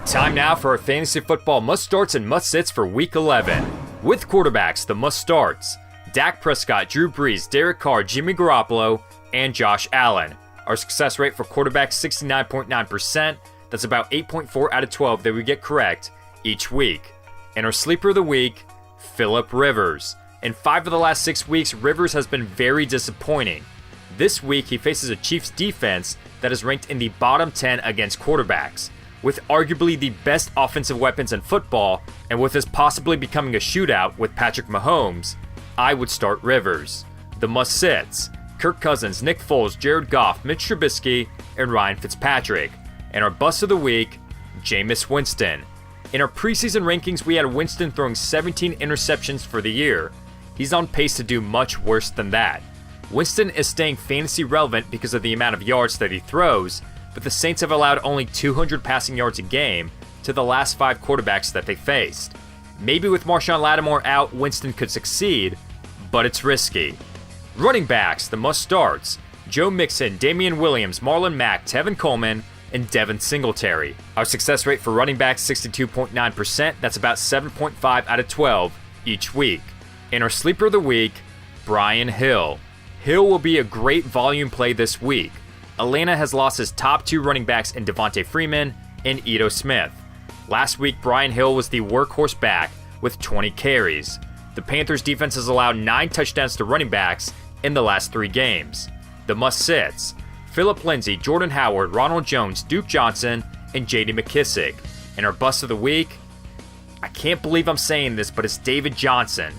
Time now for our fantasy football must-starts and must-sits for Week 11. With quarterbacks, the must-starts: Dak Prescott, Drew Brees, Derek Carr, Jimmy Garoppolo, and Josh Allen. Our success rate for quarterbacks, 69.9%. That's about 8.4 out of 12 that we get correct each week. And our sleeper of the week, Phillip Rivers. In 5 of the last 6 weeks, Rivers has been very disappointing. This week, he faces a Chiefs defense that is ranked in the bottom 10 against quarterbacks. With arguably the best offensive weapons in football, and with this possibly becoming a shootout with Patrick Mahomes, I would start Rivers. The must-sits: Kirk Cousins, Nick Foles, Jared Goff, Mitch Trubisky, and Ryan Fitzpatrick. And our bust of the week, Jameis Winston. In our preseason rankings, we had Winston throwing 17 interceptions for the year. He's on pace to do much worse than that. Winston is staying fantasy relevant because of the amount of yards that he throws, but the Saints have allowed only 200 passing yards a game to the last 5 quarterbacks that they faced. Maybe with Marshawn Lattimore out, Winston could succeed, but it's risky. Running backs, the must-starts: Joe Mixon, Damian Williams, Marlon Mack, Tevin Coleman, and Devin Singletary. Our success rate for running backs, 62.9%. That's about 7.5 out of 12 each week. In our sleeper of the week, Brian Hill. Hill will be a great volume play this week. Atlanta has lost his top 2 running backs in Devontae Freeman and Ito Smith. Last week, Brian Hill was the workhorse back with 20 carries. The Panthers defense has allowed 9 touchdowns to running backs in the last 3 games. The must-sits: Phillip Lindsay, Jordan Howard, Ronald Jones, Duke Johnson, and J.D. McKissick. And our bust of the week: I can't believe I'm saying this, but it's David Johnson.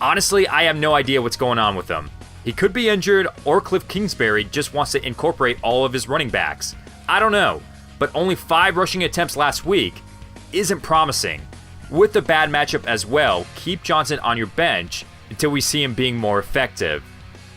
Honestly, I have no idea what's going on with him. He could be injured, or Cliff Kingsbury just wants to incorporate all of his running backs. I don't know, but only 5 rushing attempts last week isn't promising. With the bad matchup as well, keep Johnson on your bench until we see him being more effective.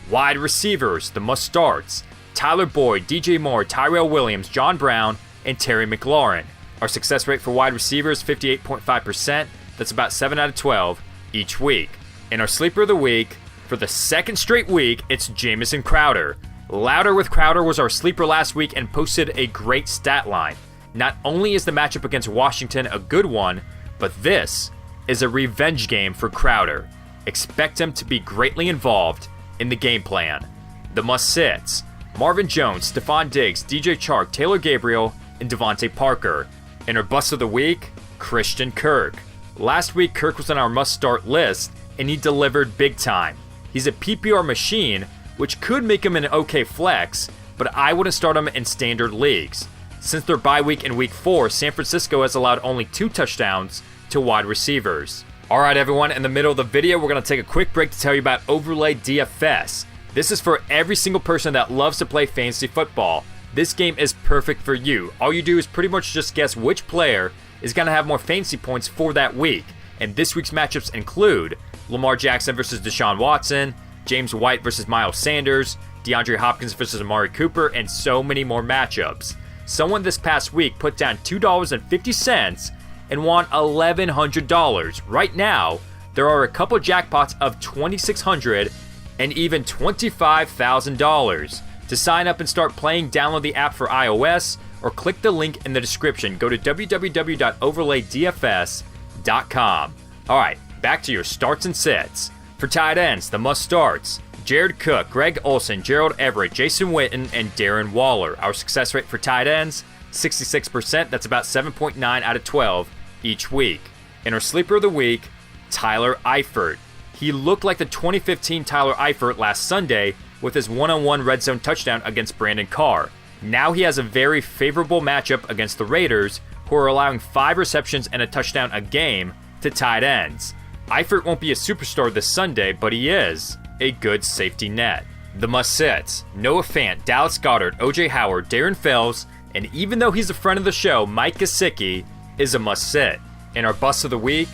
Wide receivers, the must-starts: Tyler Boyd, DJ Moore, Tyrell Williams, John Brown, and Terry McLaurin. Our success rate for wide receivers, 58.5%. That's about 7 out of 12 each week. In our sleeper of the week, for the second straight week, it's Jamison Crowder. Louder with Crowder was our sleeper last week and posted a great stat line. Not only is the matchup against Washington a good one, but this is a revenge game for Crowder. Expect him to be greatly involved in the game plan. The must-sits: Marvin Jones, Stephon Diggs, DJ Chark, Taylor Gabriel, and Devontae Parker. In our bust of the week, Christian Kirk. Last week, Kirk was on our must-start list, and he delivered big time. He's a PPR machine, which could make him an okay flex, but I wouldn't start him in standard leagues. Since their bye week in week 4, San Francisco has allowed only 2 touchdowns to wide receivers. Alright everyone, in the middle of the video, we're going to take a quick break to tell you about Overlay DFS. This is for every single person that loves to play fantasy football. This game is perfect for you. All you do is pretty much just guess which player is going to have more fantasy points for that week. And this week's matchups include Lamar Jackson versus Deshaun Watson, James White versus Miles Sanders, DeAndre Hopkins versus Amari Cooper, and so many more matchups. Someone this past week put down $2.50 and won $1,100. Right now, there are a couple jackpots of $2,600 and even $25,000. To sign up and start playing, download the app for iOS or click the link in the description. Go to www.overlaydfs.com. Alright, back to your starts and sits. For tight ends, the must-starts: Jared Cook, Greg Olsen, Gerald Everett, Jason Witten, and Darren Waller. Our success rate for tight ends, 66%. That's about 7.9 out of 12 each week. In our sleeper of the week, Tyler Eifert. He looked like the 2015 Tyler Eifert last Sunday with his one-on-one red zone touchdown against Brandon Carr. Now he has a very favorable matchup against the Raiders, who are allowing 5 receptions and a touchdown a game to tight ends. Eifert won't be a superstar this Sunday, but he is a good safety net. The must-sits: Noah Fant, Dallas Goedert, OJ Howard, Darren Fells, and even though he's a friend of the show, Mike Gesicki is a must-sit. In our bust of the week,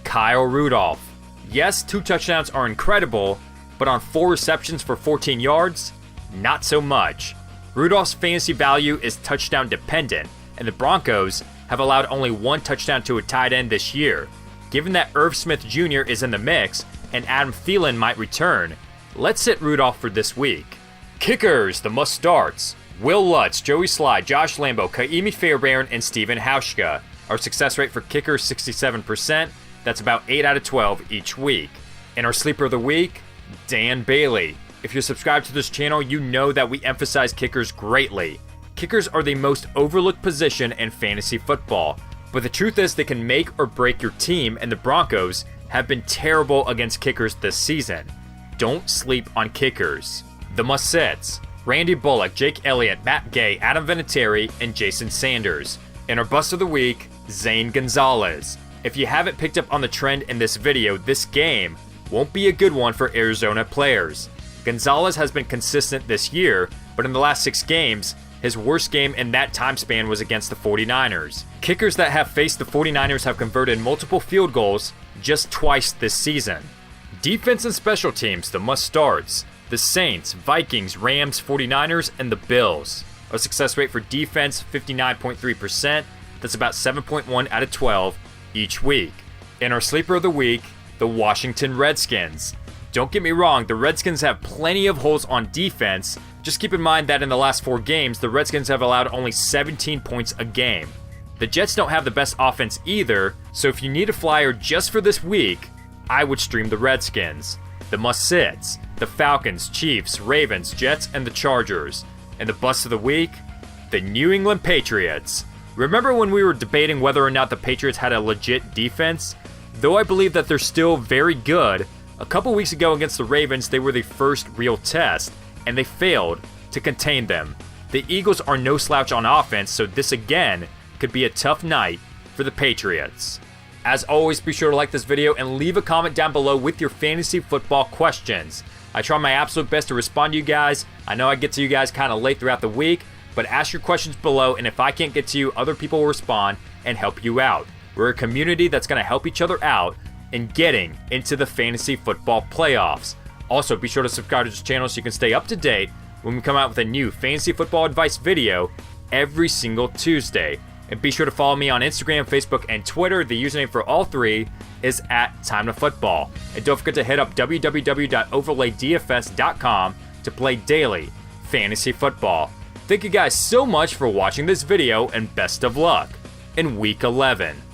Kyle Rudolph. Yes, 2 touchdowns are incredible, but on 4 receptions for 14 yards, not so much. Rudolph's fantasy value is touchdown dependent, and the Broncos have allowed only 1 touchdown to a tight end this year. Given that Irv Smith Jr. is in the mix and Adam Thielen might return, let's sit Rudolph for this week. Kickers, the must-starts: Will Lutz, Joey Sly, Josh Lambo, Kaimi Fairbairn, and Steven Hauschka. Our success rate for kickers, 67%. That's about 8 out of 12 each week. And our sleeper of the week, Dan Bailey. If you're subscribed to this channel, you know that we emphasize kickers greatly. Kickers are the most overlooked position in fantasy football, but the truth is they can make or break your team, and the Broncos have been terrible against kickers this season. Don't sleep on kickers. The must-sits: Randy Bullock, Jake Elliott, Matt Gay, Adam Vinatieri, and Jason Sanders. And our bust of the week, Zane Gonzalez. If you haven't picked up on the trend in this video, this game won't be a good one for Arizona players. Gonzalez has been consistent this year, but in the last 6 games, his worst game in that time span was against the 49ers. Kickers that have faced the 49ers have converted multiple field goals just twice this season. Defense and special teams, the must-starts: the Saints, Vikings, Rams, 49ers, and the Bills. Our success rate for defense, 59.3%. That's about 7.1 out of 12 each week. And our sleeper of the week, the Washington Redskins. Don't get me wrong, the Redskins have plenty of holes on defense. Just keep in mind that in the last 4 games, the Redskins have allowed only 17 points a game. The Jets don't have the best offense either, so if you need a flyer just for this week, I would stream the Redskins. The must-sits: the Falcons, Chiefs, Ravens, Jets, and the Chargers. And the bust of the week, the New England Patriots. Remember when we were debating whether or not the Patriots had a legit defense? Though I believe that they're still very good, a couple weeks ago against the Ravens, they were the first real test, and they failed to contain them. The Eagles are no slouch on offense, so this again could be a tough night for the Patriots. As always, be sure to like this video and leave a comment down below with your fantasy football questions. I try my absolute best to respond to you guys. I know I get to you guys kind of late throughout the week, but ask your questions below, and if I can't get to you, other people will respond and help you out. We're a community that's going to help each other out in getting into the fantasy football playoffs. Also, be sure to subscribe to this channel so you can stay up to date when we come out with a new fantasy football advice video every single Tuesday. And be sure to follow me on Instagram, Facebook, and Twitter. The username for all 3 is @TimeToFootball. And don't forget to hit up www.overlaydfs.com to play daily fantasy football. Thank you guys so much for watching this video, and best of luck in Week 11.